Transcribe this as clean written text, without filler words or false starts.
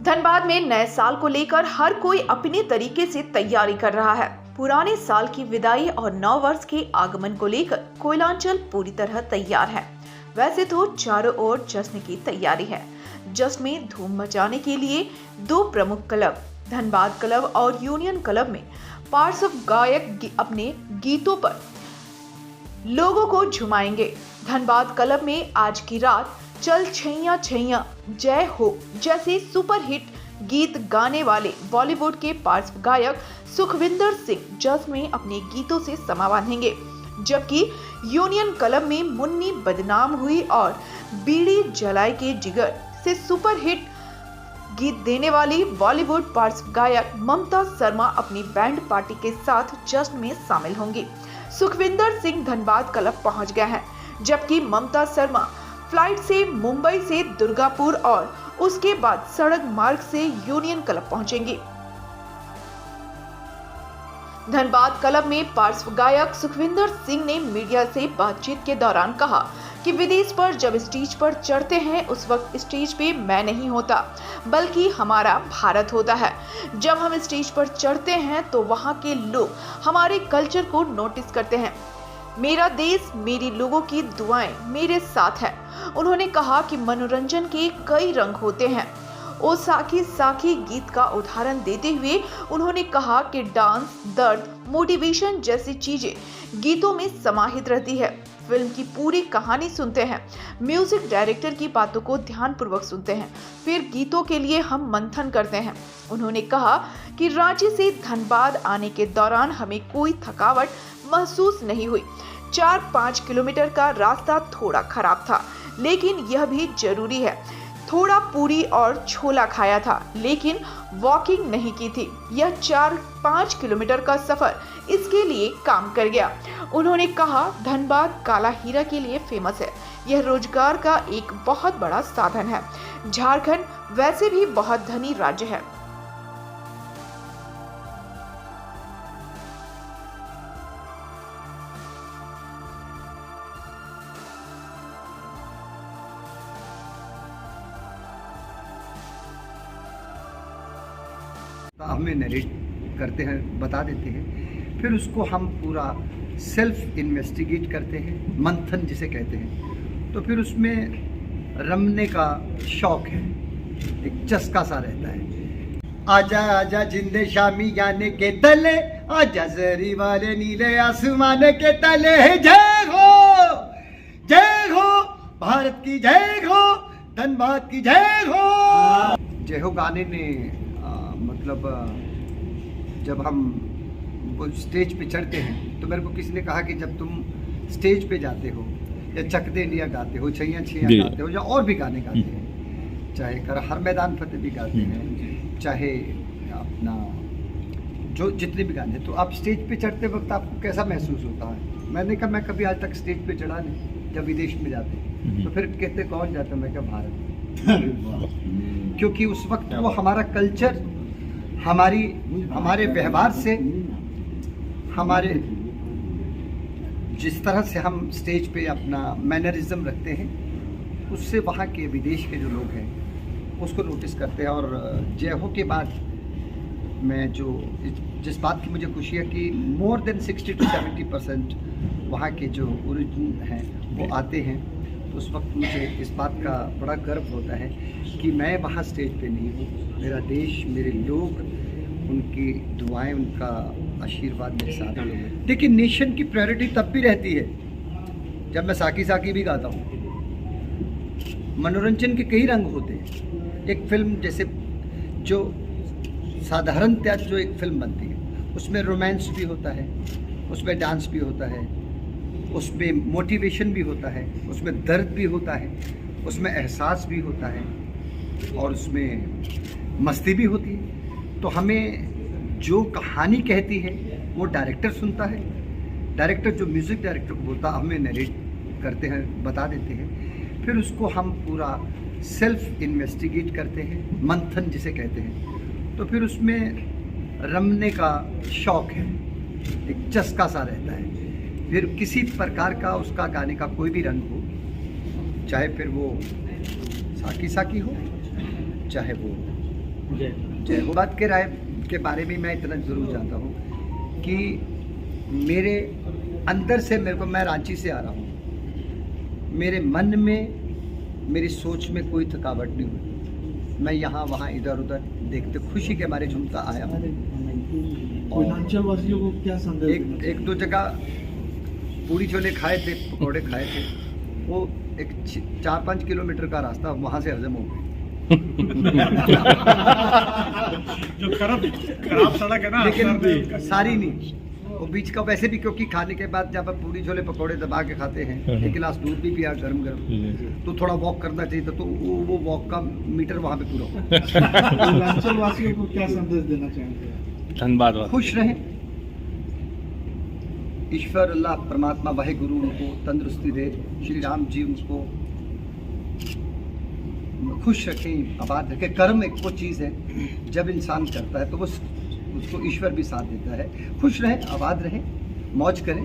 धनबाद में नए साल को लेकर हर कोई अपने तरीके से तैयारी कर रहा है। पुराने साल की विदाई और नव वर्ष के आगमन को लेकर कोयलांचल पूरी तरह तैयार है। वैसे तो चारों ओर जश्न की तैयारी है। जश्न में धूम मचाने के लिए दो प्रमुख क्लब धनबाद क्लब और यूनियन क्लब में पार्श्व गायक अपने गीतों पर लोगों को झुमाएंगे। धनबाद क्लब में आज की रात चल छैया छैया, जय हो जैसे सुपरहिट गीत गाने वाले बॉलीवुड के पार्श्व गायक सुखविंदर सिंह जश्न में अपने गीतों से समा बांधेंगे, जबकि यूनियन क्लब में मुन्नी बदनाम हुई और बीड़ी जलाए के जिगर से सुपरहिट गीत देने वाली बॉलीवुड पार्श्व गायक ममता शर्मा अपनी बैंड पार्टी के साथ जश्न में शामिल होंगी। सुखविंदर सिंह धनबाद क्लब पहुंच गए हैं, जबकि ममता शर्मा फ्लाइट से मुंबई से दुर्गापुर और उसके बाद सड़क मार्ग से यूनियन क्लब पहुंचेंगी। धनबाद क्लब में पार्श्व गायक सुखविंदर सिंह ने मीडिया से बातचीत के दौरान कहा कि विदेश पर जब स्टेज पर चढ़ते हैं उस वक्त स्टेज पे मैं नहीं होता, बल्कि हमारा भारत होता है। जब हम स्टेज पर चढ़ते हैं तो वहाँ के लोग हमारे कल्चर को नोटिस करते हैं। मेरा देश, मेरी लोगों की दुआएं मेरे साथ है। उन्होंने कहा कि मनोरंजन के कई रंग होते हैं। ओ साखी साखी गीत का उदाहरण देते हुए उन्होंने कहा कि डांस, दर्द, मोटिवेशन जैसी चीजें गीतों में समाहित रहती है। फिल्म की पूरी कहानी सुनते हैं, म्यूजिक डायरेक्टर की बातों को ध्यानपूर्वक सुनते हैं, फिर गीतों के लिए हम मंथन करते हैं। उन्होंने कहा कि रांची से धनबाद आने के दौरान हमें कोई थकावट महसूस नहीं हुई। 4-5 किलोमीटर का रास्ता थोड़ा खराब था, लेकिन यह भी जरूरी है। थोड़ा पूरी और छोला खाया था, लेकिन वॉकिंग नहीं की थी। यह 4-5 किलोमीटर का सफर इसके लिए काम कर गया। उन्होंने कहा धनबाद काला हीरा के लिए फेमस है। यह रोजगार का एक बहुत बड़ा साधन है। झारखंड वैसे भी बहुत धनी राज्य है। हमें नरेट करते हैं, बता देते हैं, फिर उसको हम पूरा सेल्फ इन्वेस्टिगेट करते हैं, मंथन जिसे कहते हैं। तो फिर उसमें रमने का शौक है, एक चस्का सा रहता है। आजा आजा जिंदे शामी जाने के तले, आजा जरी वाले नीले आसमान के तले। जय हो भारत की, जय हो धनबाद की, जय हो गाने ने मतलब जब हम वो स्टेज पे चढ़ते हैं तो मेरे को किसी ने कहा कि जब तुम स्टेज पे जाते हो या चक दे इंडिया गाते हो, छैया छैया गाते हो, या और भी गाने गाते हैं, चाहे कर हर मैदान फतेह भी गाते हैं, चाहे अपना जो जितने भी गाने, तो आप स्टेज पे चढ़ते वक्त आपको कैसा महसूस होता है? मैंने कहा मैं कभी आज तक स्टेज पे चढ़ा नहीं। जब विदेश में जाते हैं तो फिर कहते कौन जाता? मैं क्या भारत। क्योंकि उस वक्त वो हमारा कल्चर, हमारे व्यवहार से, हमारे जिस तरह से हम स्टेज पे अपना मैनरिज्म रखते हैं, उससे वहाँ के विदेश के जो लोग हैं उसको नोटिस करते हैं। और जय हो के बाद मैं जिस बात की मुझे खुशी है कि मोर देन 60-70% वहाँ के जो ओरिजिन हैं वो आते हैं। तो उस वक्त मुझे इस बात का बड़ा गर्व होता है कि मैं वहाँ स्टेज पे नहीं हूँ। मेरा देश, मेरे लोग, उनकी दुआएं, उनका आशीर्वाद मेरे साथ है। लेकिन नेशन की प्रायोरिटी तब भी रहती है जब मैं साकी साकी भी गाता हूँ। मनोरंजन के कई रंग होते हैं। एक फिल्म जैसे जो साधारणतः जो एक फिल्म बनती है उसमें रोमांस भी होता है, उसमें डांस भी होता है, उसमें मोटिवेशन भी होता है, उसमें दर्द भी होता है, उसमें एहसास भी होता है और उसमें मस्ती भी होती है। तो हमें जो कहानी कहती है वो डायरेक्टर सुनता है। डायरेक्टर जो म्यूज़िक डायरेक्टर को बोलता है, हमें नरेट करते हैं, बता देते हैं, फिर उसको हम पूरा सेल्फ इन्वेस्टिगेट करते हैं, मंथन जिसे कहते हैं। तो फिर उसमें रमने का शौक है, एक चस्का सा रहता है। फिर किसी प्रकार का उसका गाने का कोई भी रंग हो, चाहे फिर वो साकी साकी हो, चाहे वो जय हो। बात के राय के बारे में मैं इतना जरूर जानता हूँ कि मेरे अंदर से मैं रांची से आ रहा हूँ, मेरे मन में मेरी सोच में कोई थकावट नहीं हुई। मैं यहाँ वहाँ इधर उधर देखते खुशी के मारे झूमता आया हूँ। पूर्वांचल वासियों को क्या संदेश? एक दो जगह पूरी छोले खाए थे, पकौड़े खाए थे, वो एक 4-5 किलोमीटर का रास्ता वहाँ से हजम हो गया। जो खराब सड़क है ना, लेकिन सारी नहीं, वो बीच का वैसे भी, क्योंकि खाने के बाद जब आप पूरी छोले पकौड़े दबा के खाते हैं, एक गिलास दूध भी पिया गरम गरम, तो थोड़ा वॉक करना चाहिए था, तो वो वॉक का मीटर वहाँ पे पूरा हो। पूर्वांचल वासियों को क्या संदेश देना चाहेंगे? धन्यवाद। खुश रहें, ईश्वर अल्लाह परमात्मा वाहे गुरु उनको तंदुरुस्ती दे, श्री राम जी उनको खुश रखें, आबाद रखें। कर्म एक वो चीज़ है, जब इंसान करता है तो वो उसको ईश्वर भी साथ देता है। खुश रहें, आबाद रहें, मौज करें।